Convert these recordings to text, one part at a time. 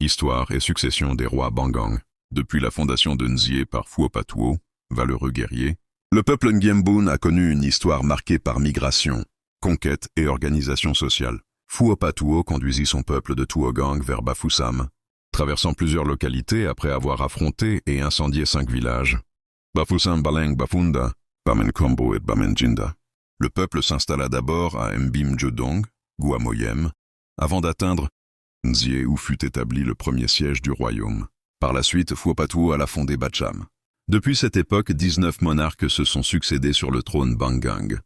Histoire et succession des rois Bangang. Depuis la fondation de Nzie par Phuopatuo, valeureux guerrier, le peuple Ngiembun a connu une histoire marquée par migration, conquête et organisation sociale. Phuopatuo conduisit son peuple de Tuogang vers Bafoussam, traversant plusieurs localités après avoir affronté et incendié 5 villages. Bafoussam, Baleng, Bafunda, Bamenkombo et Bamenjinda. Le peuple s'installa d'abord à Mbim-Jodong, Guamoyem, avant d'atteindre Nzie où fut établi le premier siège du royaume. Par la suite, Phuopatuo alla fonder Bacham. Depuis cette époque, 19 monarques se sont succédés sur le trône Bangang.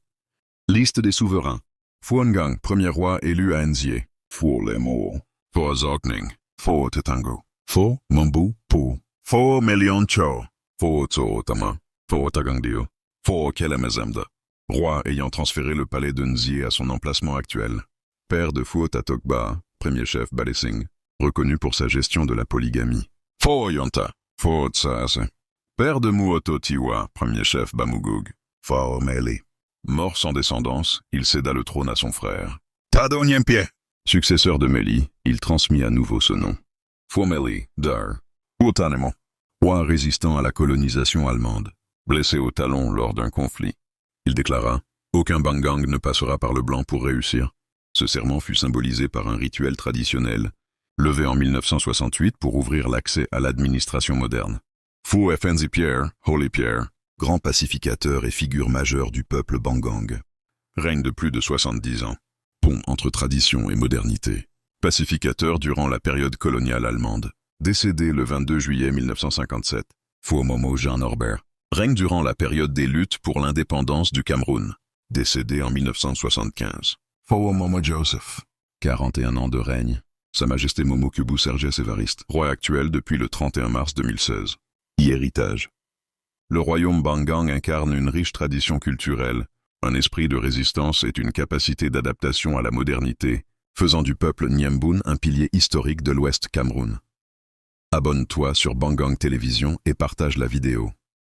Liste des souverains. Phuongang, premier roi élu à Nzie. Phuo Lemo. Pho Zokning. Pho Tetango. Pho Mambu Pu. Pho Melioncho. Pho Tsootama. Pho Tagangdio. Pho Kelemezemda. Roi ayant transféré le palais de Nzie à son emplacement actuel. Père de Phuo Tatokba, premier chef Balesing, reconnu pour sa gestion de la polygamie. Pho Yonta. Pho Tsaase. Père de Muoto Tiwa, premier chef Bamugug. Pho Meli. Mort sans descendance, il céda le trône à son frère. Tado Nyempie. Successeur de Meli, il transmit à nouveau ce nom. Pho Meli, Dar. Utanemo. Roi résistant à la colonisation allemande. Blessé au talon lors d'un conflit. Il déclara « Aucun Bangang ne passera par le blanc pour réussir ». Ce serment fut symbolisé par un rituel traditionnel, levé en 1968 pour ouvrir l'accès à l'administration moderne. Phu Fnzi Pierre, Holy Pierre, grand pacificateur et figure majeure du peuple Bangang. Règne de plus de 70 ans. Pont entre tradition et modernité. Pacificateur durant la période coloniale allemande. Décédé le 22 juillet 1957. Phu Momo Jean Norbert. Règne durant la période des luttes pour l'indépendance du Cameroun. Décédé en 1975. Phu Momo Joseph. 41 ans de règne. Sa Majesté Momo Kubu Sergès Évariste. Roi actuel depuis le 31 mars 2016. Héritage. Le royaume Bangang incarne une riche tradition culturelle, un esprit de résistance et une capacité d'adaptation à la modernité, faisant du peuple Ngiembun un pilier historique de l'Ouest Cameroun. Abonne-toi sur Bangang Télévision et partage la vidéo.